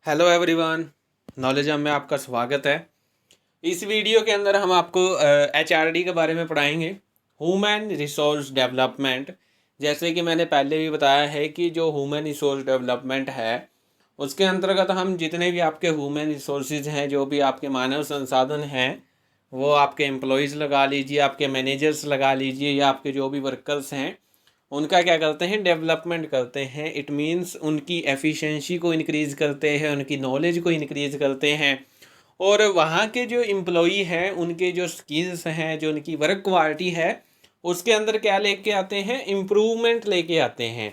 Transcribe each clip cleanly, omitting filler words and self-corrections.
Hello everyone, knowledge hub में आपका स्वागत है। इस वीडियो के अंदर हम आपको एचआरडी के बारे में पढ़ाएंगे, ह्यूमन रिसोर्स डेवलपमेंट। जैसे कि मैंने पहले भी बताया है कि जो ह्यूमन रिसोर्स डेवलपमेंट है उसके अंतर्गत हम जितने भी आपके ह्यूमन रिसोर्सेज हैं, जो भी आपके मानव संसाधन हैं, वो आपके एम्प्लॉयज़ लगा लीजिए, आपके मैनेजर्स लगा लीजिए, या आपके जो भी वर्कर्स हैं उनका क्या करते हैं, डेवलपमेंट करते हैं। इट मीन्स उनकी एफिशिएंसी को इंक्रीज़ करते हैं, उनकी नॉलेज को इंक्रीज़ करते हैं। और वहाँ के जो एम्प्लॉई हैं उनके जो स्किल्स हैं, जो उनकी वर्क क्वालिटी है, उसके अंदर क्या लेके आते हैं, इम्प्रूवमेंट लेके आते हैं।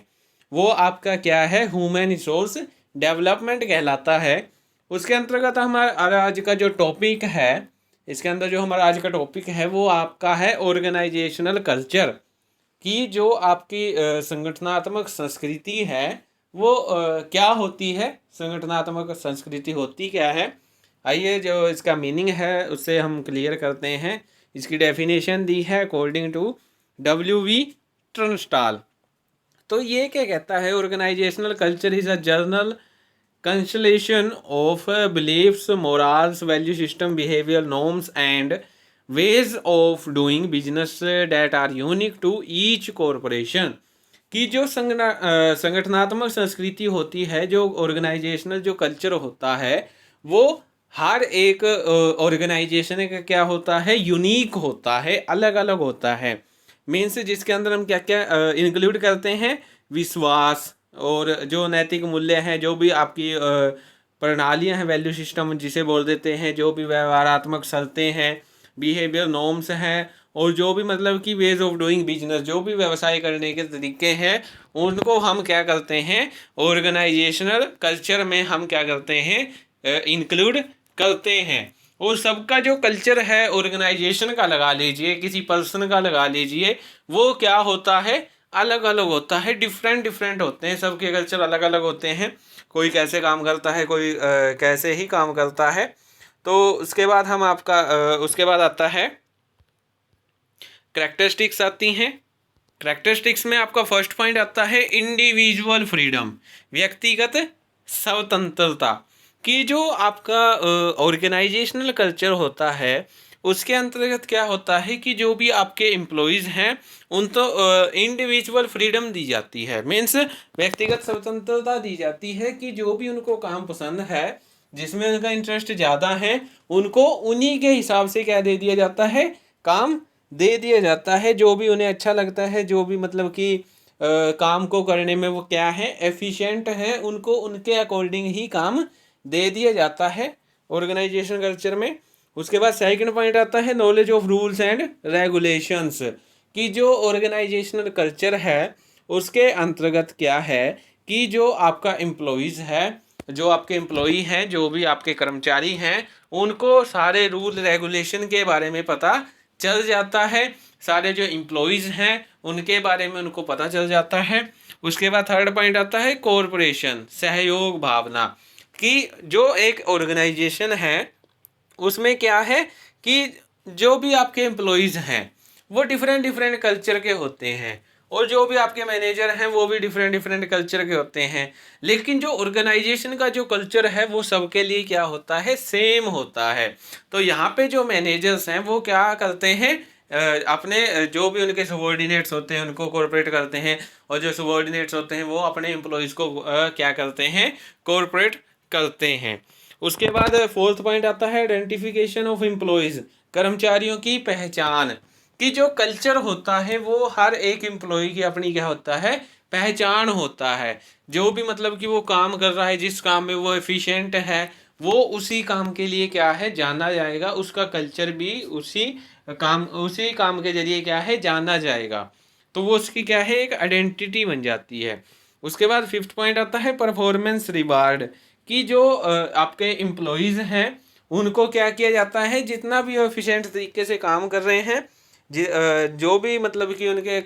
वो आपका क्या है, ह्यूमन रिसोर्स डेवलपमेंट कहलाता है। उसके अंतर्गत हमारा आज का जो टॉपिक है, इसके अंदर जो हमारा आज का टॉपिक है वो आपका है ऑर्गेनाइजेशनल कल्चर। कि जो आपकी संगठनात्मक संस्कृति है वो क्या होती है, संगठनात्मक संस्कृति होती क्या है। आइए जो इसका मीनिंग है उससे हम क्लियर करते हैं। इसकी डेफिनेशन दी है अकॉर्डिंग टू W.V. टर्नस्टाल। तो ये क्या कहता है, organisational culture is a general constellation of beliefs, morals, value system, behavior norms and ways of doing business that are unique to each corporation। कि जो संगठनात्मक संस्कृति होती है, जो ऑर्गेनाइजेशनल जो कल्चर होता है, वो हर एक ऑर्गेनाइजेशन का क्या होता है, यूनिक होता है, अलग अलग होता है। मीन्स जिसके अंदर हम क्या क्या इंक्लूड करते हैं, विश्वास और जो नैतिक मूल्य हैं, जो भी आपकी प्रणालियां हैं, वैल्यू सिस्टम जिसे बोल देते हैं, जो भी व्यवहारात्मक शर्तें हैं, बिहेवियर नॉर्म्स हैं, और जो भी मतलब कि वेज ऑफ डूइंग बिजनेस, जो भी व्यवसाय करने के तरीके हैं, उनको हम क्या करते हैं, ऑर्गेनाइजेशनल कल्चर में हम क्या करते हैं, इंक्लूड करते हैं। और सबका जो कल्चर है ऑर्गेनाइजेशन का लगा लीजिए, किसी पर्सन का लगा लीजिए, वो क्या होता है, अलग अलग होता है, डिफरेंट डिफरेंट होते हैं, सबके कल्चर अलग अलग होते हैं। कोई कैसे काम करता है, कोई कैसे ही काम करता है। तो उसके बाद हम आपका उसके बाद आता है करेक्टरिस्टिक्स आती हैं। करेक्टरिस्टिक्स में आपका फर्स्ट पॉइंट आता है इंडिविजुअल फ्रीडम, व्यक्तिगत स्वतंत्रता। कि जो आपका ऑर्गेनाइजेशनल कल्चर होता है उसके अंतर्गत क्या होता है कि जो भी आपके एम्प्लॉयज़ हैं उन तो इंडिविजुअल फ्रीडम दी जाती है, मीन्स व्यक्तिगत स्वतंत्रता दी जाती है कि जो भी उनको काम पसंद है, जिसमें उनका इंटरेस्ट ज़्यादा है, उनको उन्हीं के हिसाब से क्या दे दिया जाता है, काम दे दिया जाता है। जो भी उन्हें अच्छा लगता है, जो भी मतलब कि काम को करने में वो क्या है, एफिशिएंट है, उनको उनके अकॉर्डिंग ही काम दे दिया जाता है ऑर्गेनाइजेशन कल्चर में। उसके बाद सेकंड पॉइंट आता है knowledge of rules and regulations. कि जो ऑर्गेनाइजेशनल कल्चर है उसके अंतर्गत क्या है कि जो आपका एम्प्लॉयज़ है, जो आपके एम्प्लॉई हैं, जो भी आपके कर्मचारी हैं, उनको सारे रूल रेगुलेशन के बारे में पता चल जाता है। सारे जो एम्प्लॉयज़ हैं उनके बारे में उनको पता चल जाता है। उसके बाद थर्ड पॉइंट आता है कोऑपरेशन, सहयोग भावना। कि जो एक ऑर्गेनाइजेशन है उसमें क्या है कि जो भी आपके एम्प्लॉयज़ हैं वो डिफरेंट डिफरेंट कल्चर के होते हैं, और जो भी आपके मैनेजर हैं वो भी डिफरेंट डिफरेंट कल्चर के होते हैं। लेकिन जो ऑर्गेनाइजेशन का जो कल्चर है वो सबके लिए क्या होता है, सेम होता है। तो यहाँ पे जो मैनेजर्स हैं वो क्या करते हैं, अपने जो भी उनके सबॉर्डिनेट्स होते हैं उनको कॉर्पोरेट करते हैं, और जो सबॉर्डिनेट्स होते हैं वो अपने एम्प्लॉयज़ को क्या करते हैं, कॉर्पोरेट करते हैं। उसके बाद फोर्थ पॉइंट आता है आइडेंटिफिकेशन ऑफ एम्प्लॉयज़, कर्मचारियों की पहचान। कि जो कल्चर होता है वो हर एक एम्प्लॉय की अपनी क्या होता है, पहचान होता है। जो भी मतलब कि वो काम कर रहा है, जिस काम में वो एफिशिएंट है, वो उसी काम के लिए क्या है, जाना जाएगा। उसका कल्चर भी उसी काम के जरिए क्या है, जाना जाएगा। तो वो उसकी क्या है, एक आइडेंटिटी बन जाती है। उसके बाद फिफ्थ पॉइंट आता है परफॉर्मेंस रिवार्ड। कि जो आपके एम्प्लॉयज़ हैं उनको क्या किया जाता है, जितना भी एफिशिएंट तरीके से काम कर रहे हैं, जो भी मतलब कि उनके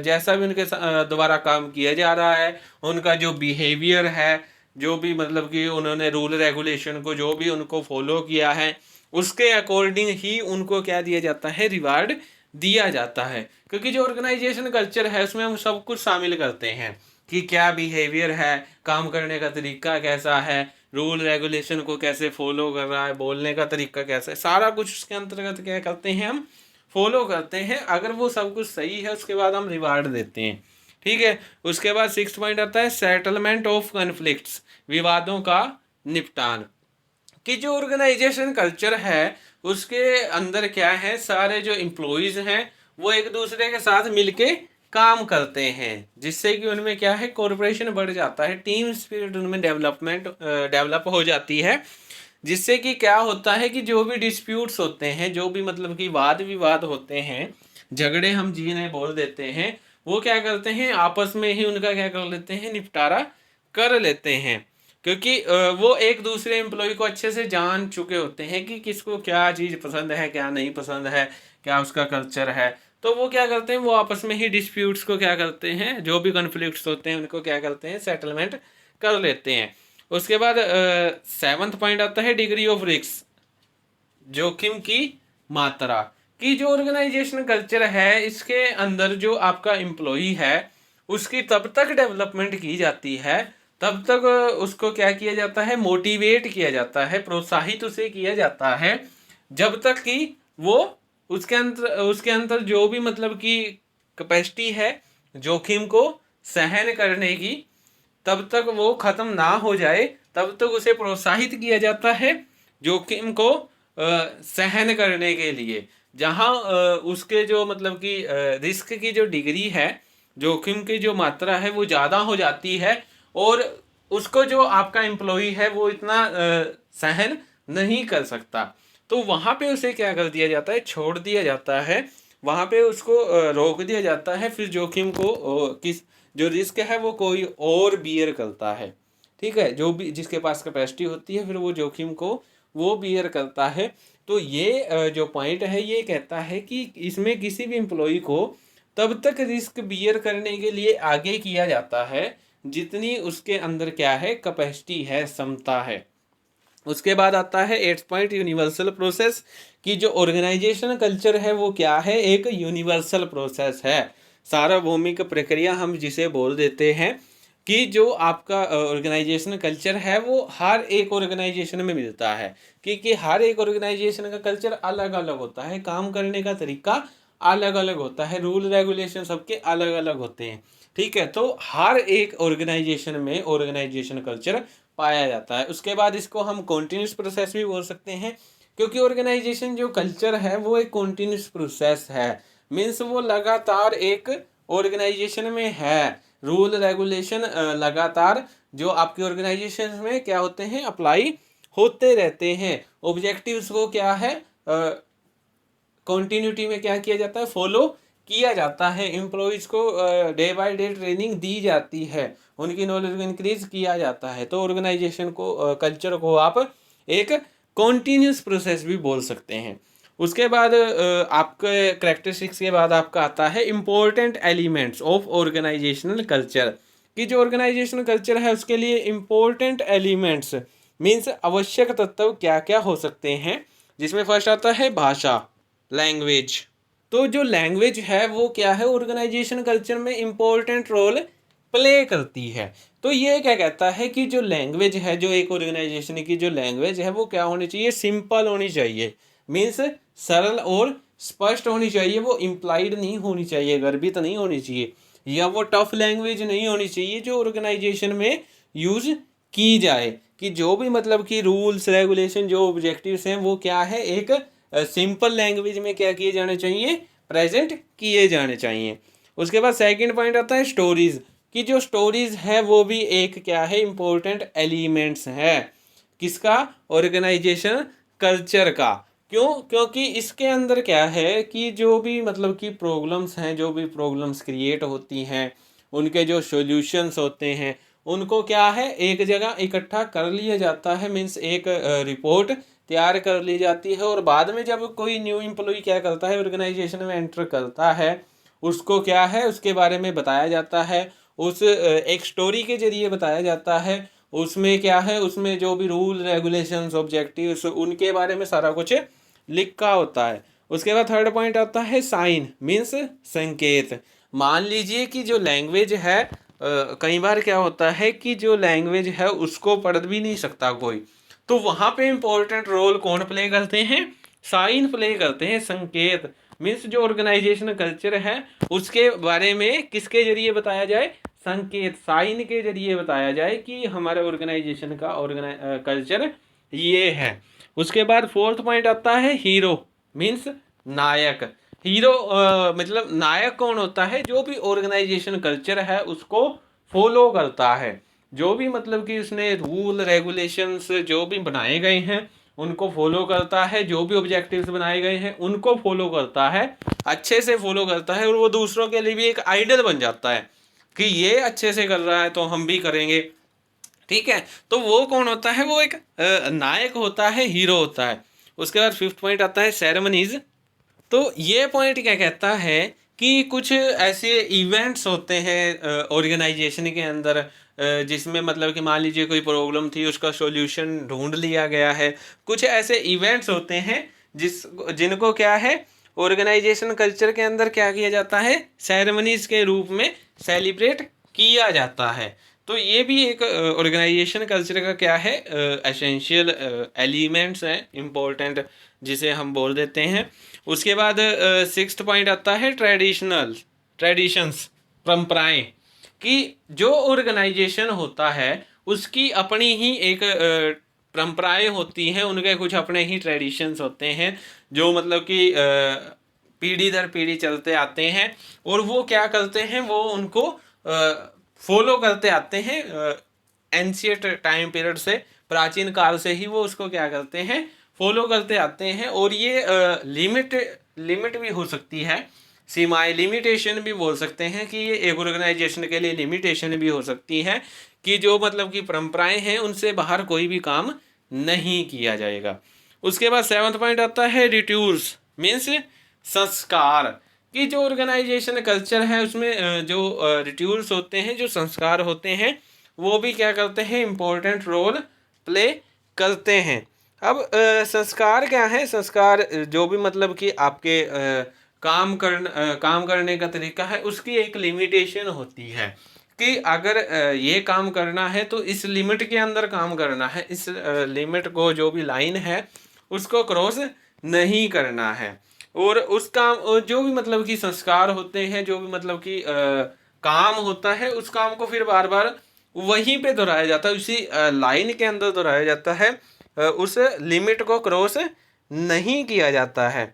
जैसा भी उनके द्वारा काम किया जा रहा है, उनका जो बिहेवियर है, जो भी मतलब कि उन्होंने रूल रेगुलेशन को जो भी उनको फॉलो किया है, उसके अकॉर्डिंग ही उनको क्या दिया जाता है, रिवार्ड दिया जाता है। क्योंकि जो ऑर्गेनाइजेशन कल्चर है उसमें हम सब कुछ शामिल करते हैं। कि क्या बिहेवियर है, काम करने का तरीका कैसा है, रूल रेगुलेशन को कैसे फॉलो कर रहा है, बोलने का तरीका कैसा है, सारा कुछ उसके अंतर्गत क्या करते हैं हम फॉलो करते हैं। अगर वो सब कुछ सही है उसके बाद हम रिवार्ड देते हैं। ठीक है। उसके बाद 6 पॉइंट आता है सेटलमेंट ऑफ कॉन्फ्लिक्ट्स, विवादों का निपटान। कि जो ऑर्गेनाइजेशन कल्चर है उसके अंदर क्या है, सारे जो एम्प्लॉयज़ हैं वो एक दूसरे के साथ मिलके काम करते हैं, जिससे कि उनमें क्या है कोऑपरेशन बढ़ जाता है, टीम स्पिरिट उनमें डेवलप हो जाती है। जिससे कि क्या होता है कि जो भी डिस्प्यूट्स होते हैं, जो भी मतलब कि वाद विवाद होते हैं, झगड़े हम जिन्हें बोल देते हैं, वो क्या करते हैं आपस में ही उनका क्या कर लेते हैं निपटारा कर लेते हैं। क्योंकि वो एक दूसरे एम्प्लॉय को अच्छे से जान चुके होते हैं कि किसको क्या चीज़ पसंद है, क्या नहीं पसंद है, क्या उसका कल्चर है। तो वो क्या करते हैं, वो आपस में ही डिस्प्यूट्स को क्या करते हैं, जो भी कॉन्फ्लिक्ट्स होते हैं उनको क्या करते हैं सेटलमेंट कर लेते हैं। उसके बाद 7th पॉइंट आता है डिग्री ऑफ रिस्क, जोखिम की मात्रा। कि जो ऑर्गेनाइजेशन कल्चर है इसके अंदर जो आपका एम्प्लॉई है उसकी तब तक डेवलपमेंट की जाती है, तब तक उसको क्या किया जाता है मोटिवेट किया जाता है, प्रोत्साहित उसे किया जाता है, जब तक कि वो उसके अंदर जो भी मतलब कि कैपेसिटी है जोखिम को सहन करने की, तब तक वो ख़त्म ना हो जाए, तब तक उसे प्रोत्साहित किया जाता है जोखिम को सहन करने के लिए। जहाँ उसके जो मतलब कि रिस्क की जो डिग्री है, जोखिम की जो मात्रा है वो ज़्यादा हो जाती है, और उसको जो आपका एम्प्लॉई है वो इतना सहन नहीं कर सकता, तो वहाँ पे उसे क्या कर दिया जाता है, छोड़ दिया जाता है, वहाँ पे उसको रोक दिया जाता है। फिर जोखिम को किस जो रिस्क है वो कोई और बियर करता है। ठीक है, जो भी जिसके पास कैपेसिटी होती है फिर वो जोखिम को वो बियर करता है। तो ये जो पॉइंट है ये कहता है कि इसमें किसी भी एम्प्लॉय को तब तक रिस्क बियर करने के लिए आगे किया जाता है जितनी उसके अंदर क्या है कैपेसिटी है, क्षमता है। उसके बाद आता है 8th पॉइंट यूनिवर्सल प्रोसेस। कि जो ऑर्गेनाइजेशन कल्चर है वो क्या है, एक यूनिवर्सल प्रोसेस है, सार्वभौमिक प्रक्रिया हम जिसे बोल देते हैं। कि जो आपका ऑर्गेनाइजेशन कल्चर है वो हर एक ऑर्गेनाइजेशन में मिलता है, क्योंकि हर एक ऑर्गेनाइजेशन का कल्चर अलग अलग होता है, काम करने का तरीका अलग अलग होता है, रूल रेगुलेशन सबके अलग अलग होते हैं। ठीक है, तो हर एक ऑर्गेनाइजेशन में ऑर्गेनाइजेशन कल्चर पाया जाता है। उसके बाद इसको हम कॉन्टिन्यूस प्रोसेस भी बोल सकते हैं, क्योंकि ऑर्गेनाइजेशन जो कल्चर है वो एक कॉन्टिन्यूस प्रोसेस है। मीन्स वो लगातार एक ऑर्गेनाइजेशन में है, रूल रेगुलेशन लगातार जो आपकी ऑर्गेनाइजेशन में क्या होते हैं अप्लाई होते रहते हैं। ऑब्जेक्टिव्स को क्या है कॉन्टिन्यूटी में क्या किया जाता है फॉलो किया जाता है। एम्प्लॉयज़ को डे बाय डे ट्रेनिंग दी जाती है, उनकी नॉलेज को इंक्रीज किया जाता है। तो ऑर्गेनाइजेशन को कल्चर को आप एक कॉन्टीन्यूस प्रोसेस भी बोल सकते हैं। उसके बाद आपके करेक्टरिस्टिक्स के बाद आपका आता है important elements of organisational culture. कि जो ऑर्गेनाइजेशनल कल्चर है उसके लिए इम्पोर्टेंट एलिमेंट्स मीन्स आवश्यक तत्व क्या क्या हो सकते हैं, जिसमें फर्स्ट आता है भाषा, लैंग्वेज। तो जो लैंग्वेज है वो क्या है ऑर्गेनाइजेशन कल्चर में इम्पोर्टेंट रोल प्ले करती है। तो ये क्या कहता है कि जो लैंग्वेज है, जो एक ऑर्गेनाइजेशन की जो लैंग्वेज है वो क्या होनी चाहिए, सिंपल होनी चाहिए, मीन्स सरल और स्पष्ट होनी चाहिए, वो इम्प्लाइड नहीं होनी चाहिए, गर्भित नहीं होनी चाहिए, या वो टफ लैंग्वेज नहीं होनी चाहिए जो ऑर्गेनाइजेशन में यूज की जाए। कि जो भी मतलब कि रूल्स रेगुलेशन जो ऑब्जेक्टिव्स हैं वो क्या है एक सिंपल लैंग्वेज में क्या किए जाने चाहिए, प्रेजेंट किए जाने चाहिए। उसके बाद सेकंड पॉइंट आता है स्टोरीज। कि जो स्टोरीज है वो भी एक क्या है इम्पोर्टेंट एलिमेंट्स है, किसका, ऑर्गेनाइजेशन कल्चर का। क्यों, क्योंकि इसके अंदर क्या है कि जो भी मतलब कि प्रॉब्लम्स हैं, जो भी प्रॉब्लम्स क्रिएट होती हैं, उनके जो सॉल्यूशंस होते हैं उनको क्या है एक जगह इकट्ठा कर लिया जाता है, मीन्स एक रिपोर्ट तैयार कर ली जाती है, और बाद में जब कोई न्यू एम्प्लॉय क्या करता है ऑर्गेनाइजेशन में एंटर करता है उसको क्या है उसके बारे में बताया जाता है, उस एक स्टोरी के जरिए बताया जाता है। उसमें क्या है, उसमें जो भी रूल रेगुलेशंस ऑब्जेक्टिव्स उनके बारे में सारा कुछ लिखा होता है। उसके बाद थर्ड पॉइंट आता है साइन मीन्स संकेत। मान लीजिए कि जो लैंग्वेज है कई बार क्या होता है कि जो लैंग्वेज है उसको पढ़ भी नहीं सकता कोई, तो वहाँ पे इम्पोर्टेंट रोल कौन प्ले करते हैं? साइन प्ले करते हैं, संकेत। मीन्स जो ऑर्गेनाइजेशन कल्चर है उसके बारे में किसके जरिए बताया जाए? संकेत, साइन के जरिए बताया जाए कि हमारे ऑर्गेनाइजेशन का कल्चर ये है। उसके बाद फोर्थ पॉइंट आता है हीरो, मीन्स नायक। हीरो मतलब नायक कौन होता है? जो भी ऑर्गेनाइजेशन कल्चर है उसको फॉलो करता है, जो भी मतलब कि उसने रूल रेगुलेशंस जो भी बनाए गए हैं उनको फॉलो करता है, जो भी ऑब्जेक्टिव्स बनाए गए हैं उनको फॉलो करता है, अच्छे से फॉलो करता है, और वो दूसरों के लिए भी एक आइडल बन जाता है कि ये अच्छे से कर रहा है तो हम भी करेंगे। ठीक है, तो वो कौन होता है? वो एक नायक होता है, हीरो होता है। उसके बाद फिफ्थ पॉइंट आता है सेरेमनीज। तो ये पॉइंट क्या कहता है कि कुछ ऐसे इवेंट्स होते हैं ऑर्गेनाइजेशन के अंदर, जिसमें मतलब कि मान लीजिए कोई प्रॉब्लम थी, उसका सॉल्यूशन ढूंढ लिया गया है। कुछ ऐसे इवेंट्स होते हैं जिनको क्या है, ऑर्गेनाइजेशन कल्चर के अंदर क्या किया जाता है? सेरेमनीज के रूप में सेलिब्रेट किया जाता है। तो ये भी एक ऑर्गेनाइजेशन कल्चर का क्या है, एसेंशियल एलिमेंट्स हैं, इम्पोर्टेंट, जिसे हम बोल देते हैं। उसके बाद सिक्स्थ पॉइंट आता है ट्रेडिशंस, परंपराएं। कि जो ऑर्गेनाइजेशन होता है उसकी अपनी ही एक परंपराएं होती हैं, उनके कुछ अपने ही ट्रेडिशंस होते हैं जो मतलब कि पीढ़ी दर पीढ़ी चलते आते हैं, और वो क्या करते हैं, वो उनको फॉलो करते आते हैं एंशियंट टाइम पीरियड से, प्राचीन काल से ही वो उसको क्या करते हैं, फॉलो करते आते हैं। और ये लिमिट भी हो सकती है, सीमाएं, लिमिटेशन भी बोल सकते हैं कि ये एक ऑर्गेनाइजेशन के लिए लिमिटेशन भी हो सकती है कि जो मतलब कि परंपराएं हैं उनसे बाहर कोई भी काम नहीं किया जाएगा। उसके बाद सेवंथ पॉइंट आता है रिट्यूर्स, मीन्स संस्कार। कि जो ऑर्गेनाइजेशन कल्चर है उसमें जो रिट्यूर्स होते हैं, जो संस्कार होते हैं, वो भी क्या करते हैं, इम्पोर्टेंट रोल प्ले करते हैं। अब संस्कार क्या है? संस्कार जो भी मतलब कि आपके काम करने का तरीका है उसकी एक लिमिटेशन होती है कि अगर ये काम करना है तो इस लिमिट के अंदर काम करना है, इस लिमिट को जो भी लाइन है उसको क्रॉस नहीं करना है। और उस काम जो भी मतलब कि संस्कार होते हैं, जो भी मतलब कि काम होता है, उस काम को फिर बार बार वहीं पे दोहराया जाता है, उसी लाइन के अंदर दोहराया जाता है, उस लिमिट को क्रॉस नहीं किया जाता है।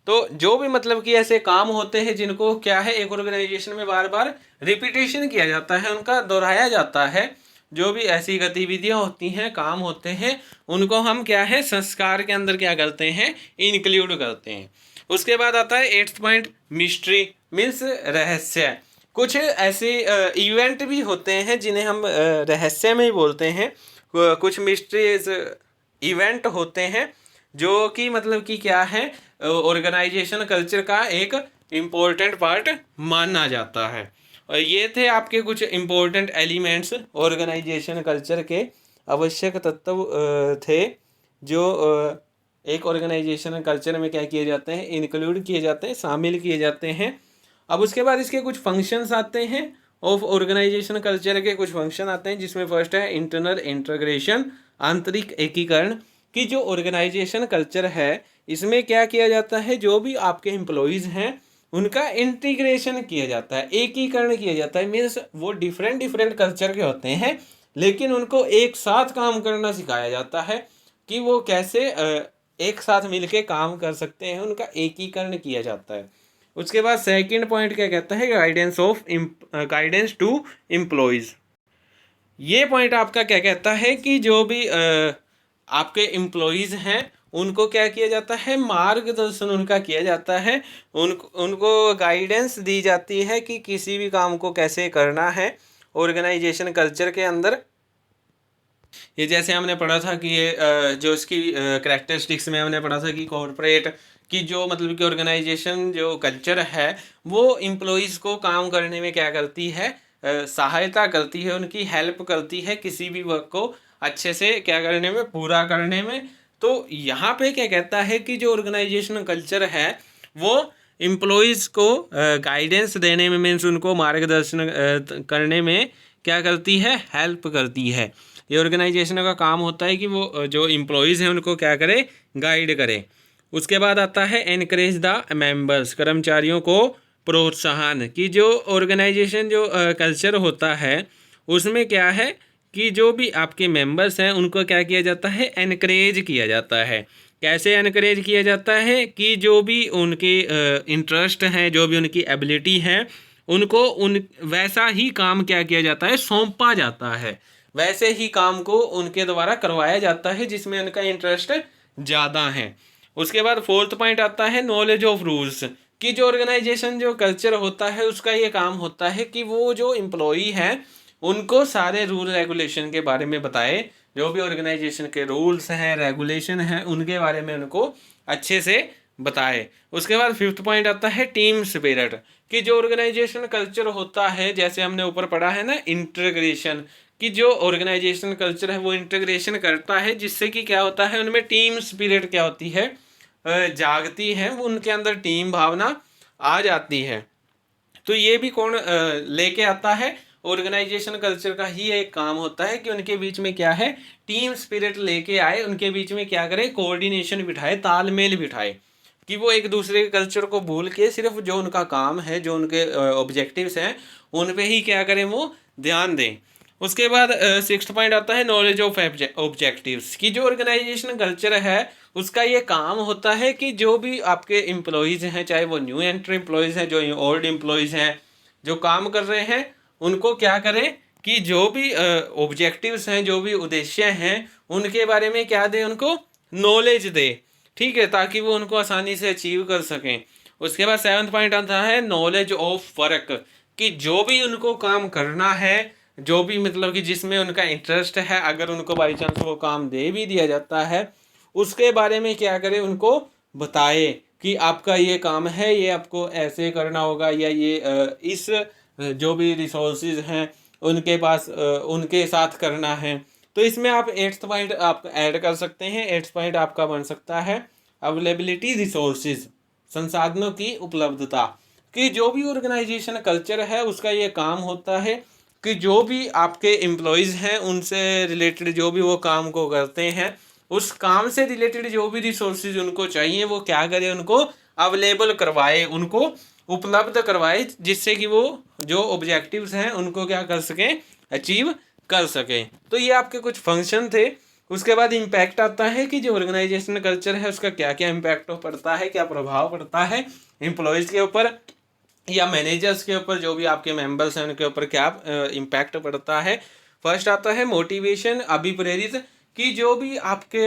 तो जो भी मतलब कि ऐसे काम होते हैं जिनको क्या है, एक ऑर्गेनाइजेशन में बार बार रिपीटेशन किया जाता है, उनका दोहराया जाता है, जो भी ऐसी गतिविधियां होती हैं, काम होते हैं, उनको हम क्या है, संस्कार के अंदर क्या करते हैं, इंक्लूड करते हैं। उसके बाद आता है एट्थ पॉइंट मिस्ट्री, मीन्स रहस्य। कुछ ऐसे इवेंट भी होते हैं जिन्हें हम रहस्य में ही बोलते हैं। कुछ मिस्ट्रीज इवेंट होते हैं जो कि मतलब कि क्या है, ऑर्गेनाइजेशन कल्चर का एक इम्पोर्टेंट पार्ट माना जाता है। और ये थे आपके कुछ इम्पोर्टेंट एलिमेंट्स, ऑर्गेनाइजेशन कल्चर के आवश्यक तत्व थे जो एक ऑर्गेनाइजेशन कल्चर में क्या किए जाते हैं, इंक्लूड किए जाते हैं, शामिल किए जाते हैं। अब उसके बाद इसके कुछ फंक्शंस आते हैं, ऑफ ऑर्गेनाइजेशन कल्चर के कुछ फंक्शन आते हैं, जिसमें फर्स्ट है इंटरनल इंटीग्रेशन, आंतरिक एकीकरण। कि जो ऑर्गेनाइजेशन कल्चर है इसमें क्या किया जाता है, जो भी आपके एम्प्लॉयज़ हैं उनका इंटीग्रेशन किया जाता है, एकीकरण किया जाता है। मीन्स वो डिफरेंट डिफरेंट कल्चर के होते हैं लेकिन उनको एक साथ काम करना सिखाया जाता है कि वो कैसे एक साथ मिलके काम कर सकते हैं, उनका एकीकरण किया जाता है। उसके बाद सेकंड पॉइंट क्या कहता है, गाइडेंस टू एम्प्लॉयज़। ये पॉइंट आपका क्या कहता है कि जो भी आपके एम्प्लॉयज़ हैं उनको क्या किया जाता है, मार्गदर्शन उनका किया जाता है, उनको गाइडेंस दी जाती है कि किसी भी काम को कैसे करना है ऑर्गेनाइजेशन कल्चर के अंदर। ये जैसे हमने पढ़ा था कि ये जो इसकी कैरेक्टरिस्टिक्स में हमने पढ़ा था कि कॉरपोरेट की जो मतलब कि ऑर्गेनाइजेशन जो कल्चर है वो एम्प्लॉयज़ को काम करने में क्या करती है, सहायता करती है, उनकी हेल्प करती है किसी भी वर्क को अच्छे से क्या करने में, पूरा करने में। तो यहाँ पे क्या कहता है कि जो ऑर्गेनाइजेशन कल्चर है वो एम्प्लॉयज़ को गाइडेंस देने में, मीन्स उनको मार्गदर्शन करने में क्या करती है, हेल्प करती है। ये ऑर्गेनाइजेशन का काम होता है कि वो जो एम्प्लॉयज़ हैं उनको क्या करे, गाइड करे। उसके बाद आता है एनकरेज द मेंबर्स, कर्मचारियों को प्रोत्साहन। कि जो ऑर्गेनाइजेशन जो कल्चर होता है उसमें क्या है कि जो भी आपके मेंबर्स हैं उनको क्या किया जाता है, एनकरेज किया जाता है। कैसे एनकरेज किया जाता है कि जो भी उनके इंटरेस्ट हैं, जो भी उनकी एबिलिटी है, उनको उन वैसा ही काम क्या किया जाता है, सौंपा जाता है। वैसे ही काम को उनके द्वारा करवाया जाता है जिसमें उनका इंटरेस्ट ज़्यादा है। उसके बाद फोर्थ पॉइंट आता है नॉलेज ऑफ रूल्स। कि जो ऑर्गेनाइजेशन जो कल्चर होता है उसका ये काम होता है कि वो जो एम्प्लॉई है उनको सारे रूल रेगुलेशन के बारे में बताए। जो भी ऑर्गेनाइजेशन के रूल्स हैं, रेगुलेशन हैं, उनके बारे में उनको अच्छे से बताए। उसके बाद फिफ्थ पॉइंट आता है टीम स्पिरिट। कि जो ऑर्गेनाइजेशन कल्चर होता है, जैसे हमने ऊपर पढ़ा है ना, इंटीग्रेशन। कि जो ऑर्गेनाइजेशन कल्चर है वो इंटीग्रेशन करता है, जिससे कि क्या होता है, उनमें टीम स्पिरिट क्या होती है, जागती है, वो उनके अंदर टीम भावना आ जाती है। तो ये भी कौन लेके आता है, ऑर्गेनाइजेशन कल्चर का ही एक काम होता है कि उनके बीच में क्या है, टीम स्पिरिट लेके आए, उनके बीच में क्या करे, कोऑर्डिनेशन बिठाए, तालमेल बिठाए। कि वो एक दूसरे के कल्चर को भूल के सिर्फ जो उनका काम है, जो उनके ऑब्जेक्टिव्स हैं, उन पे ही क्या करें, वो ध्यान दें। उसके बाद सिक्स्थ पॉइंट आता है नॉलेज ऑफ ऑब्जेक्टिव्स। कि जो ऑर्गेनाइजेशन कल्चर है उसका ये काम होता है कि जो भी आपके एम्प्लॉयज़ हैं, चाहे वो न्यू एंट्री एम्प्लॉयज़ हैं, जो ओल्ड एम्प्लॉयज़ हैं, जो काम कर रहे हैं, उनको क्या करें कि जो भी ऑब्जेक्टिव्स हैं, जो भी उद्देश्य हैं, उनके बारे में क्या दें, उनको नॉलेज दे। ठीक है, ताकि वो उनको आसानी से अचीव कर सकें। उसके बाद सेवन्थ पॉइंट आता है नॉलेज ऑफ वर्क। कि जो भी उनको काम करना है, जो भी मतलब कि जिसमें उनका इंटरेस्ट है, अगर उनको बाई चांस वो काम दे भी दिया जाता है, उसके बारे में क्या करें, उनको बताए कि आपका ये काम है, ये आपको ऐसे करना होगा, या ये इस जो भी रिसोर्सेज हैं उनके पास उनके साथ करना है। तो इसमें आप एट्थ पॉइंट आप ऐड कर सकते हैं। एट्थ पॉइंट आपका बन सकता है अवेलेबिलिटी रिसोर्सेज, संसाधनों की उपलब्धता। कि जो भी ऑर्गेनाइजेशन कल्चर है उसका ये काम होता है कि जो भी आपके एम्प्लॉयज़ हैं उनसे रिलेटेड जो भी वो काम को करते हैं, उस काम से रिलेटेड जो भी रिसोर्सेज उनको चाहिए वो क्या करें, उनको अवेलेबल करवाए, उनको उपलब्ध करवाए, जिससे कि वो जो ऑब्जेक्टिव्स हैं उनको क्या कर सकें, अचीव कर सकें। तो ये आपके कुछ फंक्शन थे। उसके बाद इम्पैक्ट आता है कि जो ऑर्गेनाइजेशन कल्चर है उसका क्या क्या इम्पैक्ट पड़ता है, क्या प्रभाव पड़ता है एम्प्लॉयज़ के ऊपर या मैनेजर्स के ऊपर, जो भी आपके मेंबर्स हैं उनके ऊपर क्या इम्पैक्ट पड़ता है। फर्स्ट आता है मोटिवेशन, अभिप्रेरित। कि जो भी आपके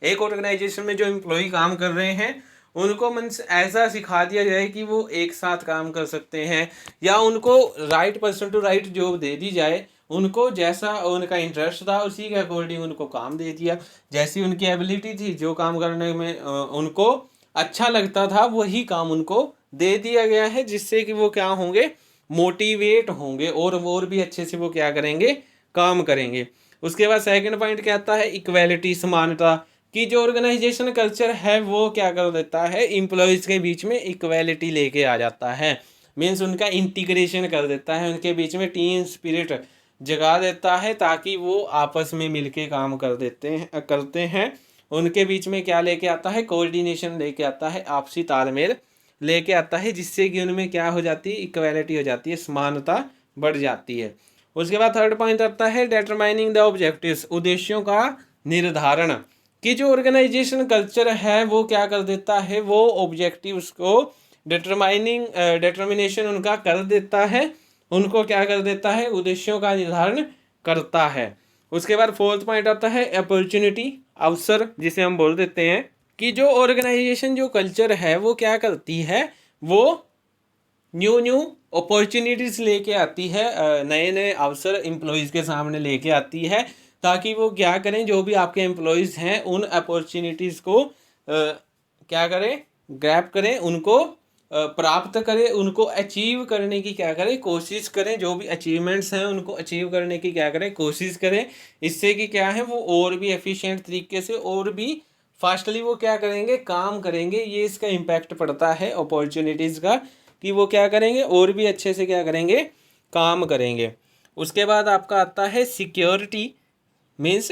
एक ऑर्गेनाइजेशन में जो एम्प्लॉय काम कर रहे हैं उनको मीन्स ऐसा सिखा दिया जाए कि वो एक साथ काम कर सकते हैं, या उनको right person to right job दे दी जाए, उनको जैसा उनका इंटरेस्ट था उसी के अकॉर्डिंग उनको काम दे दिया, जैसी उनकी एबिलिटी थी, जो काम करने में उनको अच्छा लगता था वही काम उनको दे दिया गया है, जिससे कि वो क्या होंगे, मोटिवेट होंगे और भी अच्छे से वो क्या करेंगे, काम करेंगे। उसके बाद सेकंड पॉइंट क्या आता है, इक्वेलिटी, समानता। कि जो ऑर्गेनाइजेशन कल्चर है वो क्या कर देता है, इम्प्लॉयज़ के बीच में इक्वेलिटी लेके आ जाता है। मीन्स उनका इंटीग्रेशन कर देता है, उनके बीच में टीम स्पिरिट जगा देता है, ताकि वो आपस में मिलके काम करते हैं। उनके बीच में क्या लेके आता है, कोऑर्डिनेशन लेके आता है, आपसी तालमेल लेके आता है, जिससे कि उनमें क्या हो जाती है, इक्वेलिटी हो जाती है, समानता बढ़ जाती है। उसके बाद थर्ड पॉइंट आता है डिटरमाइनिंग द ऑब्जेक्टिव्स, उद्देश्यों का निर्धारण। कि जो ऑर्गेनाइजेशन कल्चर है वो क्या कर देता है, वो ऑब्जेक्टिव्स को डिटरमिनेशन उनका कर देता है, उनको क्या कर देता है, उद्देश्यों का निर्धारण करता है। उसके बाद फोर्थ पॉइंट आता है अपॉर्चुनिटी, अवसर जिसे हम बोल देते हैं। कि जो ऑर्गेनाइजेशन जो कल्चर है वो क्या करती है, वो न्यू अपॉर्चुनिटीज़ लेके आती है, नए नए अवसर एम्प्लॉयज़ के सामने लेके आती है, ताकि वो क्या करें, जो भी आपके एम्प्लॉयज़ हैं उन अपॉर्चुनिटीज़ को क्या करें, ग्रैब करें, उनको प्राप्त करें, उनको अचीव करने की क्या करें, कोशिश करें। जो भी अचीवमेंट्स हैं उनको अचीव करने की क्या करें, कोशिश करें। इससे कि क्या है, वो और भी एफिशिएंट तरीके से और भी फास्टली वो क्या करेंगे, काम करेंगे। ये इसका इम्पैक्ट पड़ता है अपॉर्चुनिटीज़ का, कि वो क्या करेंगे और भी अच्छे से क्या करेंगे, काम करेंगे। उसके बाद आपका आता है सिक्योरिटी, मीन्स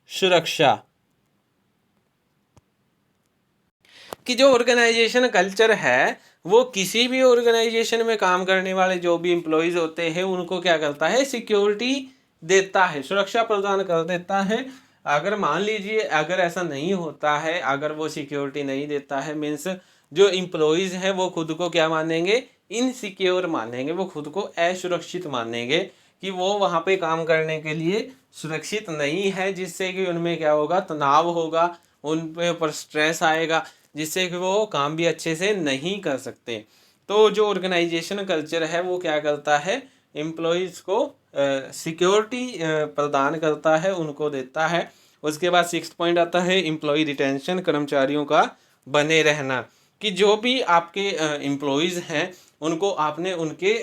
सुरक्षा। कि जो ऑर्गेनाइजेशन कल्चर है वो किसी भी ऑर्गेनाइजेशन में काम करने वाले जो भी एम्प्लॉयज़ होते हैं उनको क्या करता है, सिक्योरिटी देता है, सुरक्षा प्रदान कर देता है। अगर मान लीजिए अगर ऐसा नहीं होता है, अगर वो सिक्योरिटी नहीं देता है, मीन्स जो एम्प्लॉयज़ हैं वो खुद को क्या मानेंगे, इनसिक्योर मानेंगे, वो खुद को असुरक्षित मानेंगे कि वो वहाँ पे काम करने के लिए सुरक्षित नहीं है, जिससे कि उनमें क्या होगा, तनाव होगा, उन पे ऊपर स्ट्रेस आएगा, जिससे कि वो काम भी अच्छे से नहीं कर सकते। तो जो ऑर्गेनाइजेशन कल्चर है वो क्या करता है, एम्प्लॉयज़ को सिक्योरिटी प्रदान करता है, उनको देता है। उसके बाद 6th पॉइंट आता है एम्प्लॉय रिटेंशन, कर्मचारियों का बने रहना। कि जो भी आपके एम्प्लॉयज़ हैं उनको आपने उनके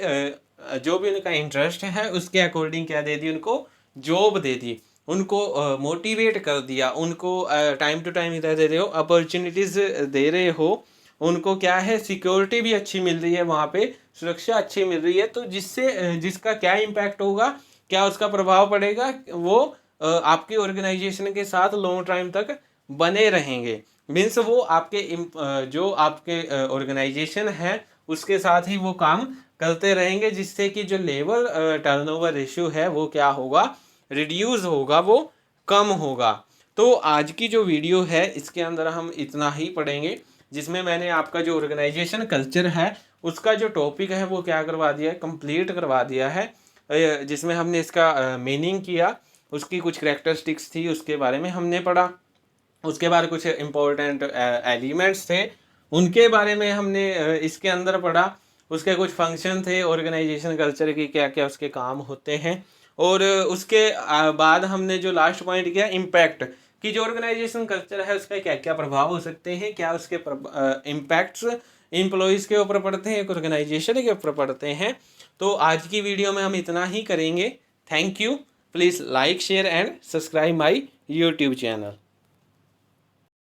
जो भी उनका इंटरेस्ट है उसके अकॉर्डिंग क्या दे दी, उनको जॉब दे दी, उनको मोटिवेट कर दिया, उनको टाइम टू टाइम इधर दे रहे हो, अपॉर्चुनिटीज़ दे रहे हो, उनको क्या है, सिक्योरिटी भी अच्छी मिल रही है, वहाँ पे सुरक्षा अच्छी मिल रही है। तो जिससे जिसका क्या इम्पैक्ट होगा, क्या उसका प्रभाव पड़ेगा, वो आपकी ऑर्गेनाइजेशन के साथ लॉन्ग टाइम तक बने रहेंगे। मीन्स वो आपके जो आपके ऑर्गेनाइजेशन है उसके साथ ही वो काम करते रहेंगे, जिससे कि जो लेबर टर्नओवर रेशियो है वो क्या होगा, रिड्यूस होगा, वो कम होगा। तो आज की जो वीडियो है इसके अंदर हम इतना ही पढ़ेंगे, जिसमें मैंने आपका जो ऑर्गेनाइजेशन कल्चर है उसका जो टॉपिक है वो क्या करवा दिया है, कंप्लीट करवा दिया है। जिसमें हमने इसका मीनिंग किया, उसकी कुछ करेक्टरिस्टिक्स थी उसके बारे में हमने पढ़ा। उसके बाद कुछ इम्पोर्टेंट एलिमेंट्स थे उनके बारे में हमने इसके अंदर पढ़ा। उसके कुछ फंक्शन थे ऑर्गेनाइजेशन कल्चर की, क्या क्या उसके काम होते हैं। और उसके बाद हमने जो लास्ट पॉइंट किया, इम्पैक्ट, कि जो ऑर्गेनाइजेशन कल्चर है उसका क्या क्या प्रभाव हो सकते हैं, क्या उसके इम्पैक्ट्स एम्प्लॉयज़ के ऊपर पड़ते हैं, एक ऑर्गेनाइजेशन के ऊपर पड़ते हैं। तो आज की वीडियो में हम इतना ही करेंगे। Thank you. Please like share and subscribe my YouTube channel.